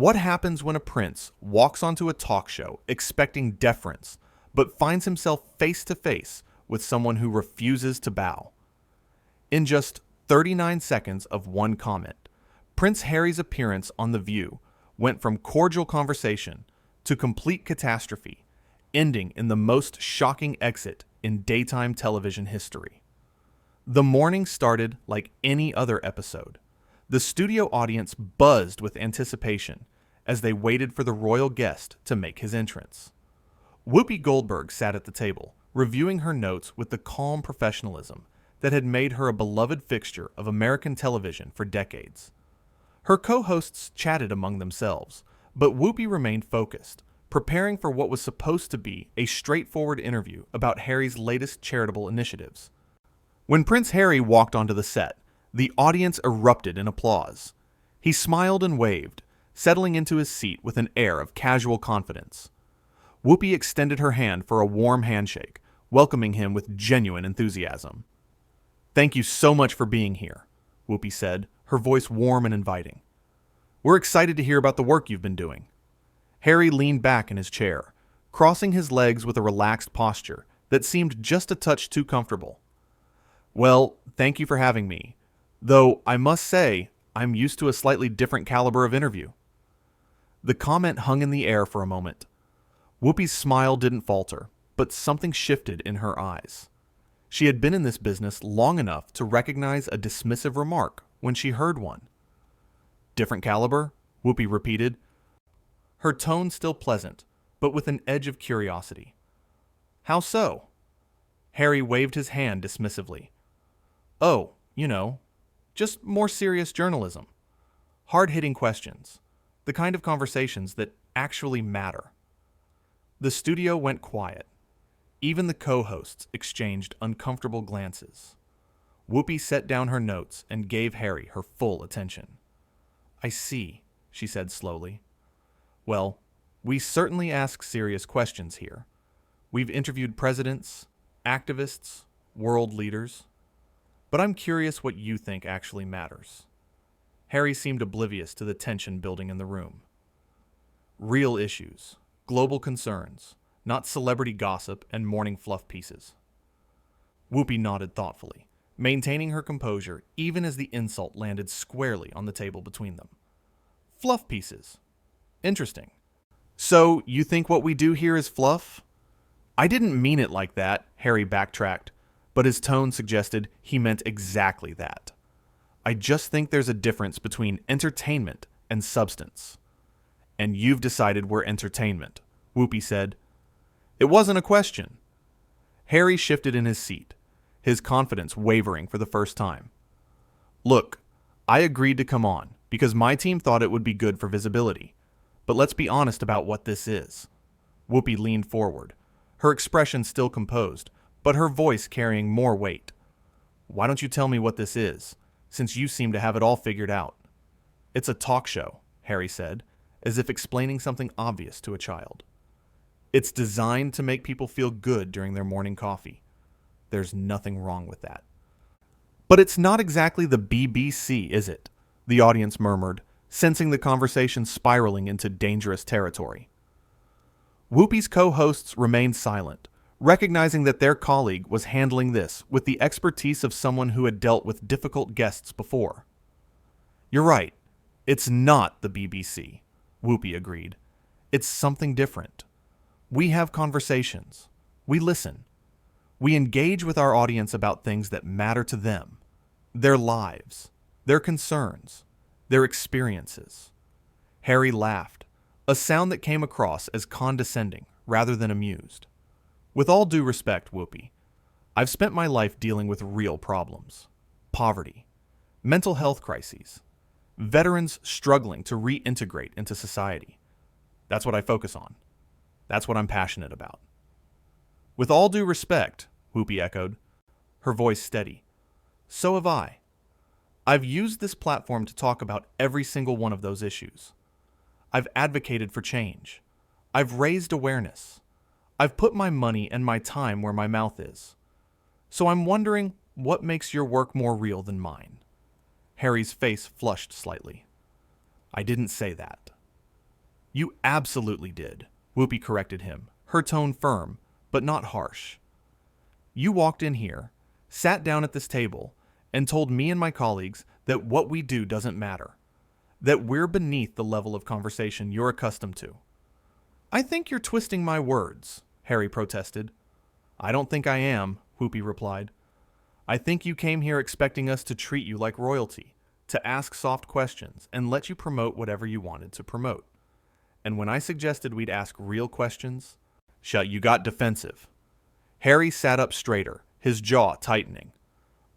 What happens when a prince walks onto a talk show expecting deference, but finds himself face to face with someone who refuses to bow? In just 39 seconds of one comment, Prince Harry's appearance on The View went from cordial conversation to complete catastrophe, ending in the most shocking exit in daytime television history. The morning started like any other episode. The studio audience buzzed with anticipation as they waited for the royal guest to make his entrance. Whoopi Goldberg sat at the table, reviewing her notes with the calm professionalism that had made her a beloved fixture of American television for decades. Her co-hosts chatted among themselves, but Whoopi remained focused, preparing for what was supposed to be a straightforward interview about Harry's latest charitable initiatives. When Prince Harry walked onto the set, the audience erupted in applause. He smiled and waved, settling into his seat with an air of casual confidence. Whoopi extended her hand for a warm handshake, welcoming him with genuine enthusiasm. "Thank you so much for being here," Whoopi said, her voice warm and inviting. "We're excited to hear about the work you've been doing." Harry leaned back in his chair, crossing his legs with a relaxed posture that seemed just a touch too comfortable. "Well, thank you for having me. Though I must say, I'm used to a slightly different caliber of interview." The comment hung in the air for a moment. Whoopi's smile didn't falter, but something shifted in her eyes. She had been in this business long enough to recognize a dismissive remark when she heard one. "Different caliber?" Whoopi repeated, her tone still pleasant, but with an edge of curiosity. "How so?" Harry waved his hand dismissively. "Oh, just more serious journalism. Hard-hitting questions. The kind of conversations that actually matter." The studio went quiet. Even the co-hosts exchanged uncomfortable glances. Whoopi set down her notes and gave Harry her full attention. "I see," she said slowly. "Well, we certainly ask serious questions here. We've interviewed presidents, activists, world leaders. But I'm curious what you think actually matters." Harry seemed oblivious to the tension building in the room. "Real issues, global concerns, not celebrity gossip and morning fluff pieces." Whoopi nodded thoughtfully, maintaining her composure even as the insult landed squarely on the table between them. "Fluff pieces. Interesting. So, you think what we do here is fluff?" "I didn't mean it like that," Harry backtracked, but his tone suggested he meant exactly that. "I just think there's a difference between entertainment and substance." "And you've decided we're entertainment," Whoopi said. "It wasn't a question." Harry shifted in his seat, his confidence wavering for the first time. "Look, I agreed to come on because my team thought it would be good for visibility. But let's be honest about what this is." Whoopi leaned forward, her expression still composed, but her voice carrying more weight. "Why don't you tell me what this is, since you seem to have it all figured out?" "It's a talk show," Harry said, as if explaining something obvious to a child. "It's designed to make people feel good during their morning coffee. There's nothing wrong with that." "But it's not exactly the BBC, is it?" the audience murmured, sensing the conversation spiraling into dangerous territory. Whoopi's co-hosts remained silent, recognizing that their colleague was handling this with the expertise of someone who had dealt with difficult guests before. "You're right. It's not the BBC," Whoopi agreed. "It's something different. We have conversations. We listen. We engage with our audience about things that matter to them, their lives, their concerns, their experiences." Harry laughed, a sound that came across as condescending rather than amused. "With all due respect, Whoopi, I've spent my life dealing with real problems. Poverty, mental health crises, veterans struggling to reintegrate into society. That's what I focus on. That's what I'm passionate about." "With all due respect," Whoopi echoed, her voice steady. "So have I. I've used this platform to talk about every single one of those issues. I've advocated for change. I've raised awareness. I've put my money and my time where my mouth is. So I'm wondering what makes your work more real than mine." Harry's face flushed slightly. "I didn't say that." You absolutely did, Whoopi corrected him, her tone firm, but not harsh. You walked in here, sat down at this table, and told me and my colleagues that what we do doesn't matter, that we're beneath the level of conversation you're accustomed to. I think you're twisting my words, Harry protested. I don't think I am, Whoopi replied. I think you came here expecting us to treat you like royalty, to ask soft questions, and let you promote whatever you wanted to promote. And when I suggested we'd ask real questions, you got defensive. Harry sat up straighter, his jaw tightening.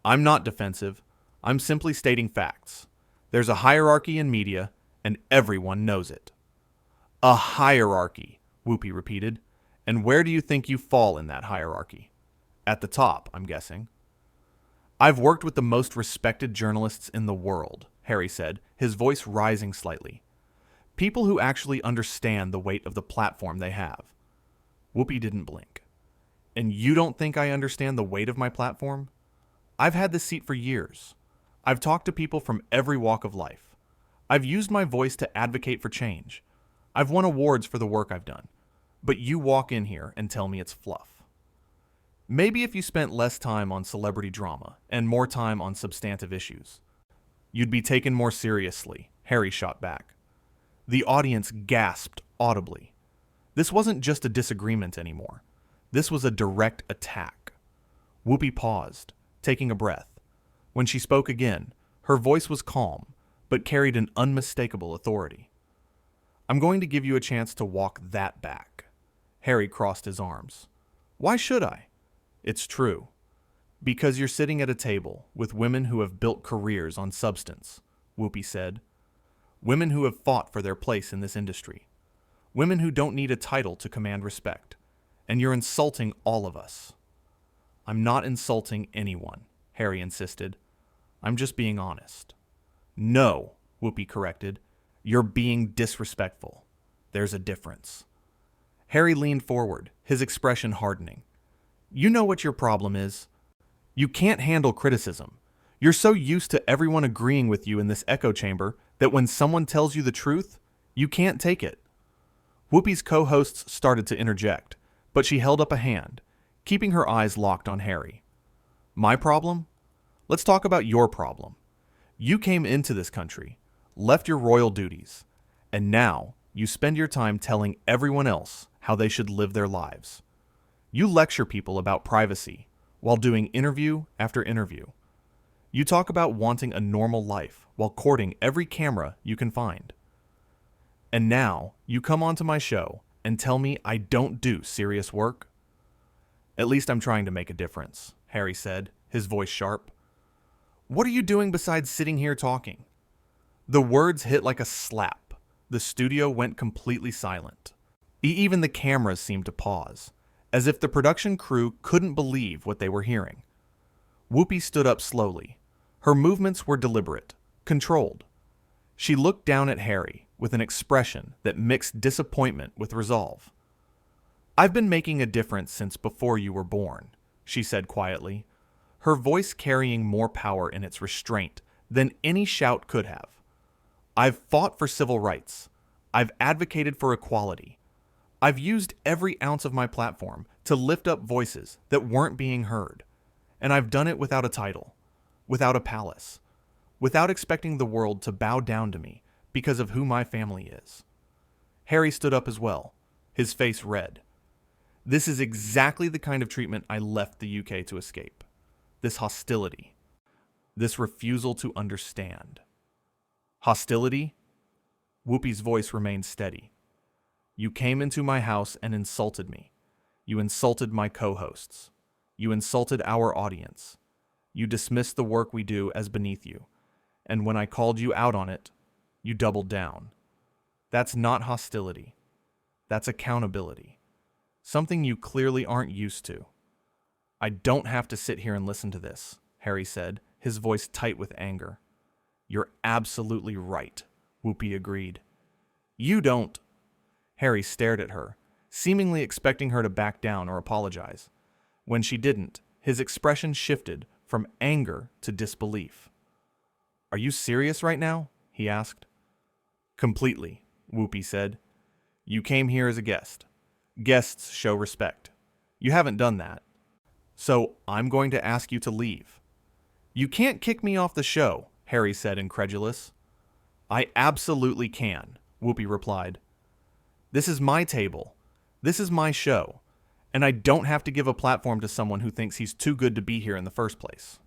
I'm not defensive. I'm simply stating facts. There's a hierarchy in media, and everyone knows it. A hierarchy, Whoopi repeated. And where do you think you fall in that hierarchy? At the top, I'm guessing. I've worked with the most respected journalists in the world, Harry said, his voice rising slightly. People who actually understand the weight of the platform they have. Whoopi didn't blink. And you don't think I understand the weight of my platform? I've had this seat for years. I've talked to people from every walk of life. I've used my voice to advocate for change. I've won awards for the work I've done. But you walk in here and tell me it's fluff. Maybe if you spent less time on celebrity drama and more time on substantive issues, you'd be taken more seriously, Harry shot back. The audience gasped audibly. This wasn't just a disagreement anymore. This was a direct attack. Whoopi paused, taking a breath. When she spoke again, her voice was calm, but carried an unmistakable authority. I'm going to give you a chance to walk that back. Harry crossed his arms. Why should I? It's true. Because you're sitting at a table with women who have built careers on substance, Whoopi said. Women who have fought for their place in this industry. Women who don't need a title to command respect. And you're insulting all of us. I'm not insulting anyone, Harry insisted. I'm just being honest. No, Whoopi corrected. You're being disrespectful. There's a difference. Harry leaned forward, his expression hardening. You know what your problem is. You can't handle criticism. You're so used to everyone agreeing with you in this echo chamber that when someone tells you the truth, you can't take it. Whoopi's co-hosts started to interject, but she held up a hand, keeping her eyes locked on Harry. My problem? Let's talk about your problem. You came into this country, left your royal duties, and now you spend your time telling everyone else how they should live their lives. You lecture people about privacy while doing interview after interview. You talk about wanting a normal life while courting every camera you can find. And now you come onto my show and tell me I don't do serious work? At least I'm trying to make a difference, Harry said, his voice sharp. What are you doing besides sitting here talking? The words hit like a slap. The studio went completely silent. Even the cameras seemed to pause, as if the production crew couldn't believe what they were hearing. Whoopi stood up slowly. Her movements were deliberate, controlled. She looked down at Harry with an expression that mixed disappointment with resolve. I've been making a difference since before you were born, she said quietly, her voice carrying more power in its restraint than any shout could have. I've fought for civil rights. I've advocated for equality. I've used every ounce of my platform to lift up voices that weren't being heard. And I've done it without a title, without a palace, without expecting the world to bow down to me because of who my family is. Harry stood up as well, his face red. This is exactly the kind of treatment I left the UK to escape. This hostility. This refusal to understand. Hostility? Whoopi's voice remained steady. You came into my house and insulted me. You insulted my co-hosts. You insulted our audience. You dismissed the work we do as beneath you. And when I called you out on it, you doubled down. That's not hostility. That's accountability. Something you clearly aren't used to. I don't have to sit here and listen to this, Harry said, his voice tight with anger. You're absolutely right, Whoopi agreed. You don't. Harry stared at her, seemingly expecting her to back down or apologize. When she didn't, his expression shifted from anger to disbelief. Are you serious right now? He asked. Completely, Whoopi said. You came here as a guest. Guests show respect. You haven't done that. So I'm going to ask you to leave. You can't kick me off the show, Harry said, incredulous. I absolutely can, Whoopi replied. This is my table. This is my show. And I don't have to give a platform to someone who thinks he's too good to be here in the first place.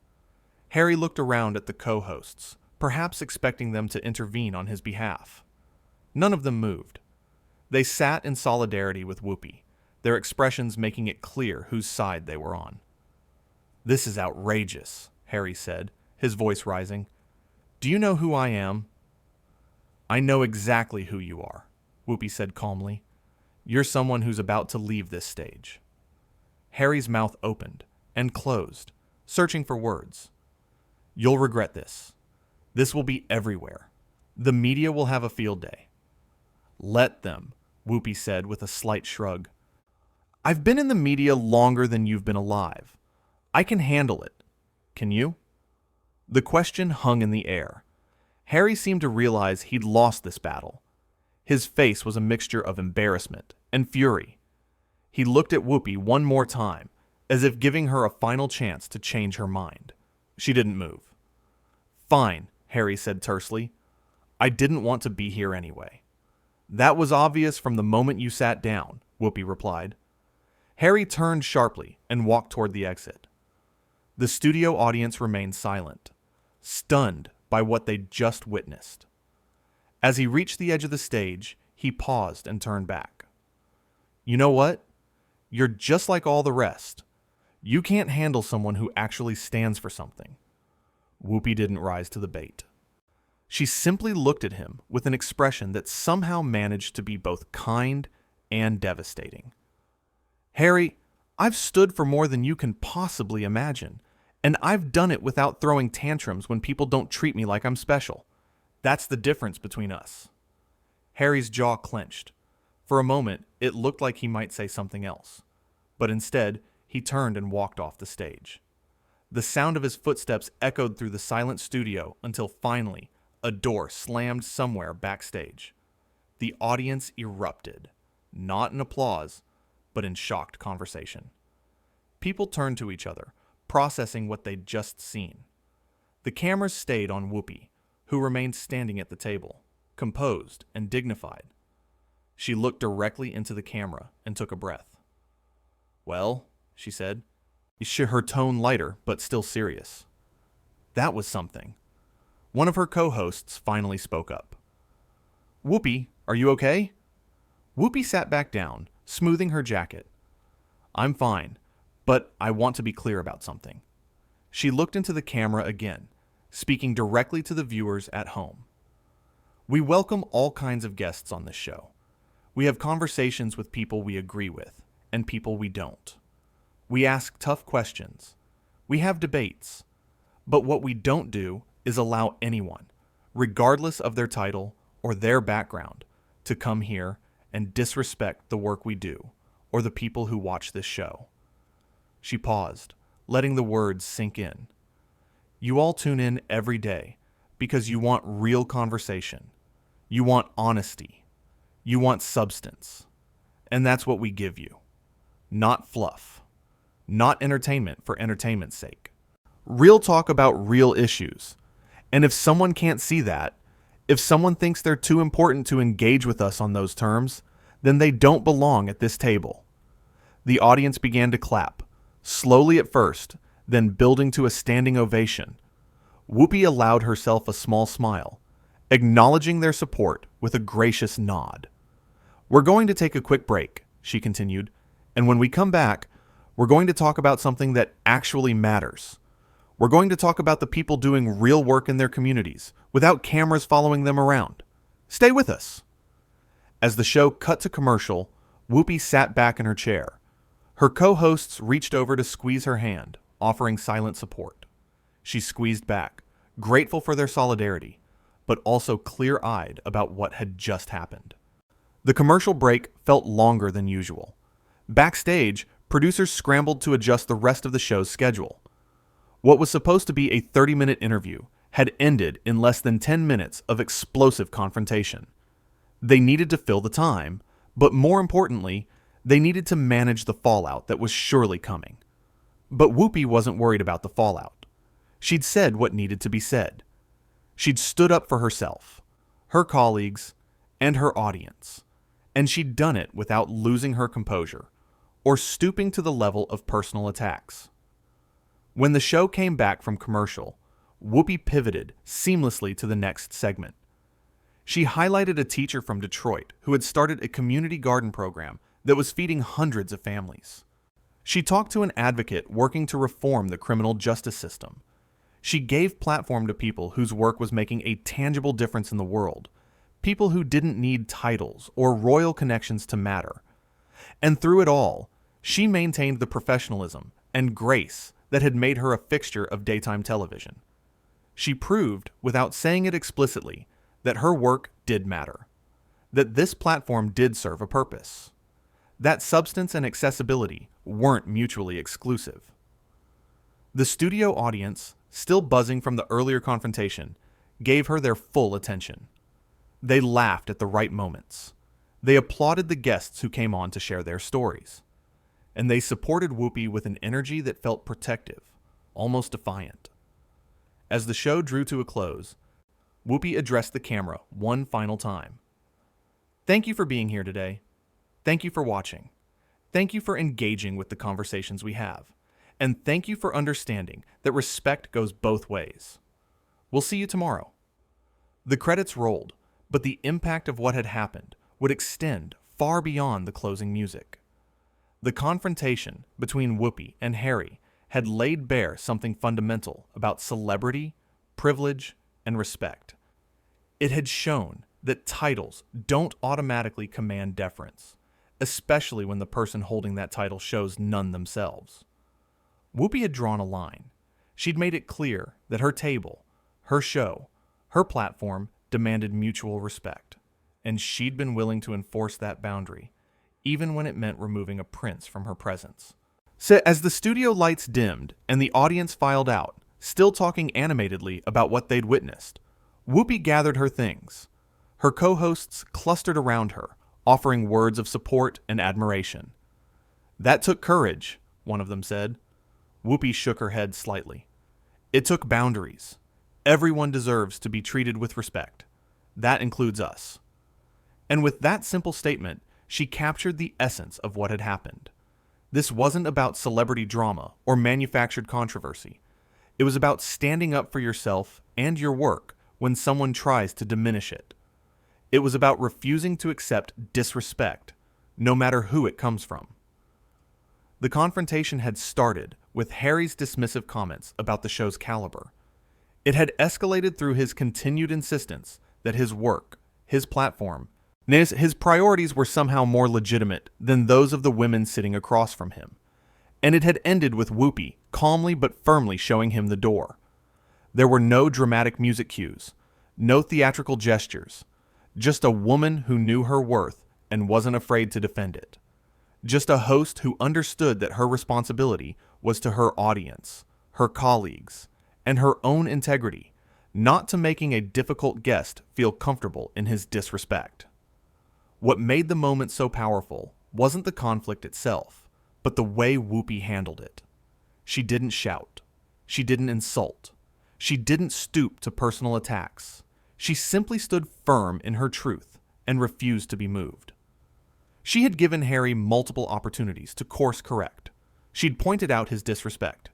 Harry looked around at the co-hosts, perhaps expecting them to intervene on his behalf. None of them moved. They sat in solidarity with Whoopi, their expressions making it clear whose side they were on. This is outrageous, Harry said, his voice rising. Do you know who I am? I know exactly who you are, Whoopi said calmly. You're someone who's about to leave this stage. Harry's mouth opened and closed, searching for words. You'll regret this. This will be everywhere. The media will have a field day. Let them, Whoopi said with a slight shrug. I've been in the media longer than you've been alive. I can handle it. Can you? The question hung in the air. Harry seemed to realize he'd lost this battle. His face was a mixture of embarrassment and fury. He looked at Whoopi one more time, as if giving her a final chance to change her mind. She didn't move. Fine, Harry said tersely. I didn't want to be here anyway. That was obvious from the moment you sat down, Whoopi replied. Harry turned sharply and walked toward the exit. The studio audience remained silent, stunned by what they'd just witnessed. As he reached the edge of the stage, he paused and turned back. You know what? You're just like all the rest. You can't handle someone who actually stands for something. Whoopi didn't rise to the bait. She simply looked at him with an expression that somehow managed to be both kind and devastating. Harry, I've stood for more than you can possibly imagine, and I've done it without throwing tantrums when people don't treat me like I'm special. That's the difference between us. Harry's jaw clenched. For a moment, it looked like he might say something else, but instead, he turned and walked off the stage. The sound of his footsteps echoed through the silent studio until finally, a door slammed somewhere backstage. The audience erupted, not in applause, but in shocked conversation. People turned to each other, processing what they'd just seen. The cameras stayed on Whoopi, who remained standing at the table, composed and dignified. She looked directly into the camera and took a breath. Well, she said, her tone lighter but still serious. That was something. One of her co-hosts finally spoke up. Whoopi, are you okay? Whoopi sat back down, smoothing her jacket. I'm fine, but I want to be clear about something. She looked into the camera again, speaking directly to the viewers at home. We welcome all kinds of guests on this show. We have conversations with people we agree with and people we don't. We ask tough questions. We have debates. But what we don't do is allow anyone, regardless of their title or their background, to come here and disrespect the work we do or the people who watch this show. She paused, letting the words sink in. You all tune in every day because you want real conversation. You want honesty. You want substance. And that's what we give you. Not fluff. Not entertainment for entertainment's sake. Real talk about real issues. And if someone can't see that, if someone thinks they're too important to engage with us on those terms, then they don't belong at this table. The audience began to clap, slowly at first, then building to a standing ovation. Whoopi allowed herself a small smile, acknowledging their support with a gracious nod. We're going to take a quick break, she continued, and when we come back, we're going to talk about something that actually matters. We're going to talk about the people doing real work in their communities without cameras following them around. Stay with us. As the show cut to commercial, Whoopi sat back in her chair. Her co-hosts reached over to squeeze her hand, offering silent support. She squeezed back, grateful for their solidarity, but also clear-eyed about what had just happened. The commercial break felt longer than usual. Backstage, producers scrambled to adjust the rest of the show's schedule. What was supposed to be a 30-minute interview had ended in less than 10 minutes of explosive confrontation. They needed to fill the time, But more importantly, they needed to manage the fallout that was surely coming. But Whoopi wasn't worried about the fallout. She'd said what needed to be said. She'd stood up for herself, her colleagues, and her audience. And she'd done it without losing her composure or stooping to the level of personal attacks. When the show came back from commercial, Whoopi pivoted seamlessly to the next segment. She highlighted a teacher from Detroit who had started a community garden program that was feeding hundreds of families. She talked to an advocate working to reform the criminal justice system. She gave platform to people whose work was making a tangible difference in the world, people who didn't need titles or royal connections to matter. And through it all, she maintained the professionalism and grace that had made her a fixture of daytime television. She proved, without saying it explicitly, that her work did matter, that this platform did serve a purpose, that substance and accessibility weren't mutually exclusive. The studio audience, still buzzing from the earlier confrontation, gave her their full attention. They laughed at the right moments. They applauded the guests who came on to share their stories. And they supported Whoopi with an energy that felt protective, almost defiant. As the show drew to a close, Whoopi addressed the camera one final time. Thank you for being here today. Thank you for watching. Thank you for engaging with the conversations we have. And thank you for understanding that respect goes both ways. We'll see you tomorrow. The credits rolled, but the impact of what had happened would extend far beyond the closing music. The confrontation between Whoopi and Harry had laid bare something fundamental about celebrity, privilege, and respect. It had shown that titles don't automatically command deference, especially when the person holding that title shows none themselves. Whoopi had drawn a line. She'd made it clear that her table, her show, her platform demanded mutual respect, and she'd been willing to enforce that boundary, even when it meant removing a prince from her presence. So as the studio lights dimmed and the audience filed out, still talking animatedly about what they'd witnessed, Whoopi gathered her things. Her co-hosts clustered around her, offering words of support and admiration. That took courage, one of them said. Whoopi shook her head slightly. It took boundaries. Everyone deserves to be treated with respect. That includes us. And with that simple statement, she captured the essence of what had happened. This wasn't about celebrity drama or manufactured controversy. It was about standing up for yourself and your work when someone tries to diminish it. It was about refusing to accept disrespect, no matter who it comes from. The confrontation had started with Harry's dismissive comments about the show's caliber. It had escalated through his continued insistence that his work, his platform, his priorities were somehow more legitimate than those of the women sitting across from him. And it had ended with Whoopi calmly but firmly showing him the door. There were no dramatic music cues, no theatrical gestures, just a woman who knew her worth and wasn't afraid to defend it. Just a host who understood that her responsibility was to her audience, her colleagues, and her own integrity, not to making a difficult guest feel comfortable in his disrespect. What made the moment so powerful wasn't the conflict itself, but the way Whoopi handled it. She didn't shout. She didn't insult. She didn't stoop to personal attacks. She simply stood firm in her truth and refused to be moved. She had given Harry multiple opportunities to course correct. She'd pointed out his disrespect.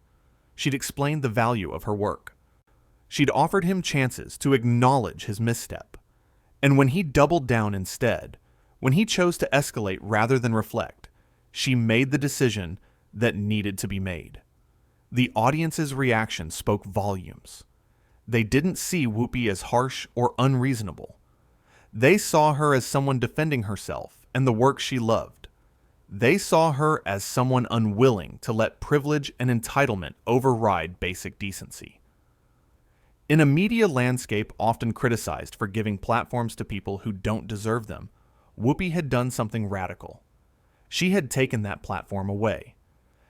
She'd explained the value of her work. She'd offered him chances to acknowledge his misstep. And when he doubled down instead, when he chose to escalate rather than reflect, she made the decision that needed to be made. The audience's reaction spoke volumes. They didn't see Whoopi as harsh or unreasonable. They saw her as someone defending herself and the work she loved. They saw her as someone unwilling to let privilege and entitlement override basic decency. In a media landscape often criticized for giving platforms to people who don't deserve them, Whoopi had done something radical. She had taken that platform away.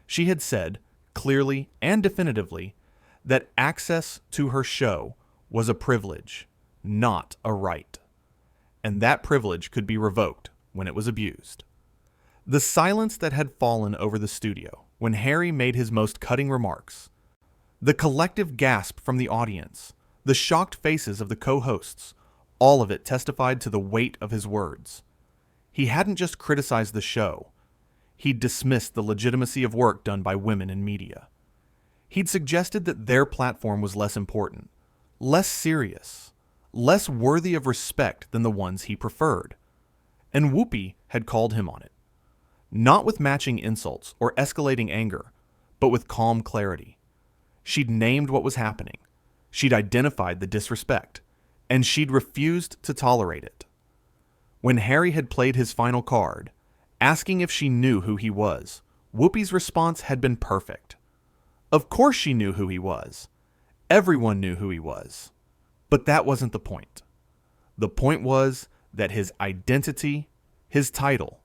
She had said, clearly and definitively, that access to her show was a privilege, not a right. And that privilege could be revoked when it was abused. The silence that had fallen over the studio when Harry made his most cutting remarks, the collective gasp from the audience, the shocked faces of the co-hosts, all of it testified to the weight of his words. He hadn't just criticized the show. He'd dismissed the legitimacy of work done by women in media. He'd suggested that their platform was less important, less serious, less worthy of respect than the ones he preferred. And Whoopi had called him on it. Not with matching insults or escalating anger, but with calm clarity. She'd named what was happening. She'd identified the disrespect, and she'd refused to tolerate it. When Harry had played his final card, asking if she knew who he was, Whoopi's response had been perfect. Of course she knew who he was. Everyone knew who he was. But that wasn't the point. The point was that his identity, his title,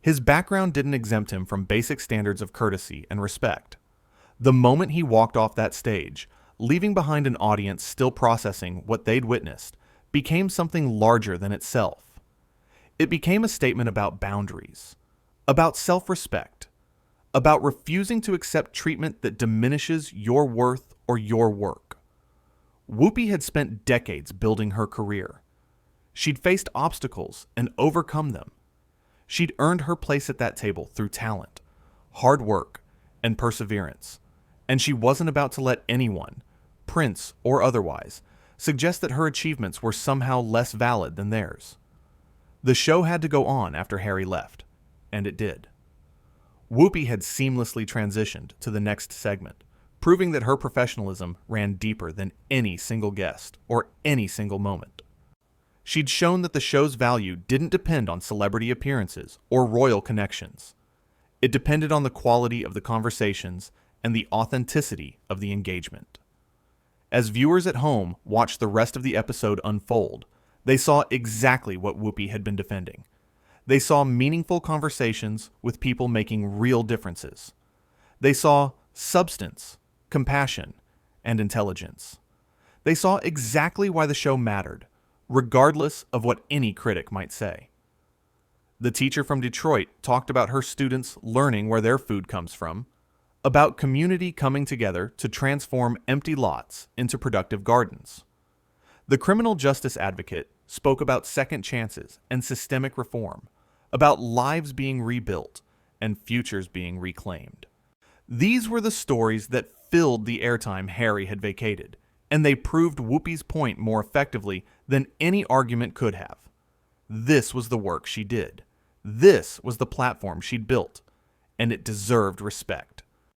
his background didn't exempt him from basic standards of courtesy and respect. The moment he walked off that stage, leaving behind an audience still processing what they'd witnessed, became something larger than itself. It became a statement about boundaries, about self-respect, about refusing to accept treatment that diminishes your worth or your work. Whoopi had spent decades building her career. She'd faced obstacles and overcome them. She'd earned her place at that table through talent, hard work, and perseverance. And she wasn't about to let anyone, prince or otherwise, suggest that her achievements were somehow less valid than theirs. The show had to go on after Harry left, and it did. Whoopi had seamlessly transitioned to the next segment, proving that her professionalism ran deeper than any single guest or any single moment. She'd shown that the show's value didn't depend on celebrity appearances or royal connections. It depended on the quality of the conversations and the authenticity of the engagement. As viewers at home watched the rest of the episode unfold, they saw exactly what Whoopi had been defending. They saw meaningful conversations with people making real differences. They saw substance, compassion, and intelligence. They saw exactly why the show mattered, regardless of what any critic might say. The teacher from Detroit talked about her students learning where their food comes from, about community coming together to transform empty lots into productive gardens. The criminal justice advocate spoke about second chances and systemic reform, about lives being rebuilt and futures being reclaimed. These were the stories that filled the airtime Harry had vacated, and they proved Whoopi's point more effectively than any argument could have. This was the work she did. This was the platform she'd built, and it deserved respect.